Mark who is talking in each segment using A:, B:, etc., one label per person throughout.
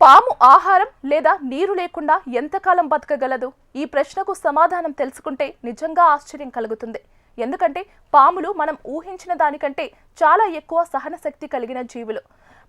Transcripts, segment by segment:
A: పాము ఆహారం లేదా నీరు లేకుండా ఎంతకాలం బతకగలదు? ఈ ప్రశ్నకు సమాధానం తెలుసుకుంటే నిజంగా ఆశ్చర్యం కలుగుతుంది. ఎందుకంటే పాములు మనం ఊహించిన దానికంటే చాలా ఎక్కువ సహనశక్తి కలిగిన జీవులు.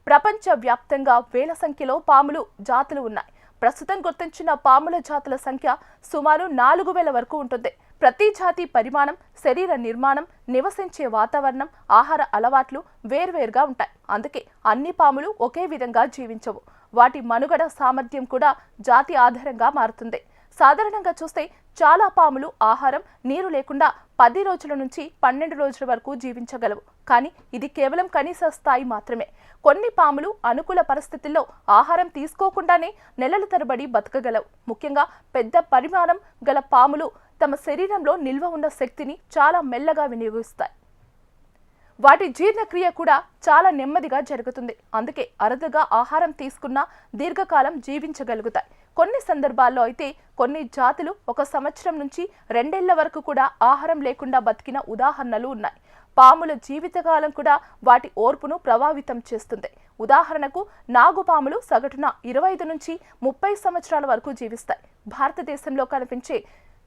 A: ప్రపంచ వ్యాప్తంగా వేల సంఖ్యలో పాములు జాతులు ఉన్నాయి. ప్రస్తుతం గుర్తించిన పాముల జాతుల సంఖ్య సుమారు 4000 వరకు ఉంటుంది. ప్రతి జాతి పరిమాణం, శరీర నిర్మాణం, నివసించే వాతావరణం, ఆహార అలవాట్లు వేర్వేరుగా ఉంటాయి. అందుకే అన్ని పాములు ఒకే విధంగా జీవించవు. వాటి మనుగడ సామర్థ్యం కూడా జాతి ఆధారంగా మారుతుంది. సాధారణంగా చూస్తే చాలా పాములు ఆహారం, నీరు లేకుండా 10 రోజుల నుంచి 12 రోజుల వరకు జీవించగలవు. కానీ ఇది కేవలం కనీస స్థాయి మాత్రమే. కొన్ని పాములు అనుకూల పరిస్థితుల్లో ఆహారం తీసుకోకుండానే నెలల తరబడి బతకగలవు. ముఖ్యంగా పెద్ద పరిమాణం గల పాములు తమ శరీరంలో నిల్వ ఉన్న శక్తిని చాలా మెల్లగా వినియోగిస్తాయి. వాటి జీర్ణక్రియ కూడా చాలా నెమ్మదిగా జరుగుతుంది. అందుకే అరుదుగా ఆహారం తీసుకున్నా దీర్ఘకాలం జీవించగలుగుతాయి. కొన్ని సందర్భాల్లో అయితే కొన్ని జాతులు 1 సంవత్సరం నుంచి 2 ఏళ్ల వరకు కూడా ఆహారం లేకుండా బతికిన ఉదాహరణలు ఉన్నాయి. పాముల జీవితకాలం కూడా వాటి ఓర్పును ప్రభావితం చేస్తుంది. ఉదాహరణకు నాగుపాములు సగటున 25 నుంచి 30 సంవత్సరాల వరకు జీవిస్తాయి. భారతదేశంలో కనిపించే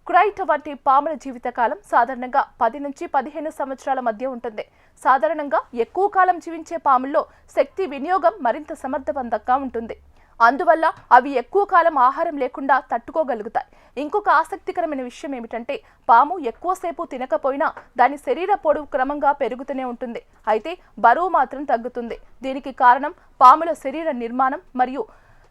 A: క్రైట్ వంటి పాముల జీవితకాలం సాధారణంగా 10 నుంచి 15 సంవత్సరాల మధ్య ఉంటుంది. సాధారణంగా ఎక్కువ కాలం జీవించే పాముల్లో శక్తి వినియోగం మరింత సమర్థవంతంగా ఉంటుంది. అందువల్ల అవి ఎక్కువ కాలం ఆహారం లేకుండా తట్టుకోగలుగుతాయి. ఇంకొక ఆసక్తికరమైన విషయం ఏమిటంటే పాము ఎక్కువసేపు తినకపోయినా దాని శరీర పొడవు క్రమంగా పెరుగుతూనే ఉంటుంది. అయితే బరువు మాత్రం తగ్గుతుంది. దీనికి కారణం పాముల శరీర నిర్మాణం మరియు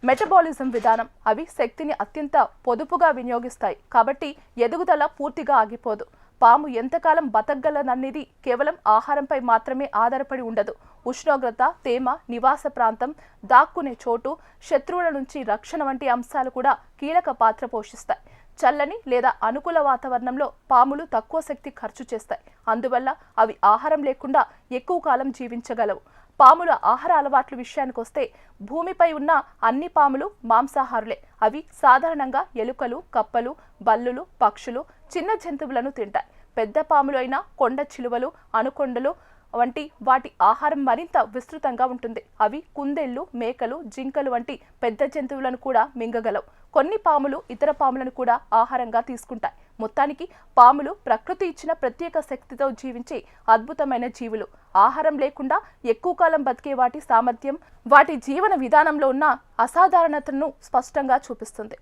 A: మెటబాలిజం విధానం. అవి శక్తిని అత్యంత పొదుపుగా వినియోగిస్తాయి. కాబట్టి ఎదుగుదల పూర్తిగా ఆగిపోదు. పాము ఎంతకాలం బతకగలదనేది కేవలం ఆహారంపై మాత్రమే ఆధారపడి ఉండదు. ఉష్ణోగ్రత, తేమ, నివాస ప్రాంతం, దాక్కునే చోటు, శత్రువుల నుంచి రక్షణ వంటి అంశాలు కూడా కీలక పాత్ర పోషిస్తాయి. చల్లని లేదా అనుకూల వాతావరణంలో పాములు తక్కువ శక్తి ఖర్చు చేస్తాయి. అందువల్ల అవి ఆహారం లేకుండా ఎక్కువ కాలం జీవించగలవు. పాముల ఆహార అలవాట్ల విషయానికి వస్తే భూమిపై ఉన్న అన్ని పాములు మాంసాహారులే. అవి సాధారణంగా ఎలుకలు, కప్పలు, బల్లులు, పక్షులు, చిన్న జంతువులను తింటాయి. పెద్ద పాములు అయిన కొండ చిలువలు, అనుకొండలు వంటి వాటి ఆహారం మరింత విస్తృతంగా ఉంటుంది. అవి కుందేళ్లు, మేకలు, జింకలు వంటి పెద్ద జంతువులను కూడా మింగగలవు. కొన్ని పాములు ఇతర పాములను కూడా ఆహారంగా తీసుకుంటాయి. మొత్తానికి పాములు ప్రకృతి ఇచ్చిన ప్రత్యేక శక్తితో జీవించే అద్భుతమైన జీవులు. ఆహారం లేకుండా ఎక్కువ కాలం బతికే వాటి సామర్థ్యం వాటి జీవన విధానంలో ఉన్న అసాధారణతను స్పష్టంగా చూపిస్తుంది.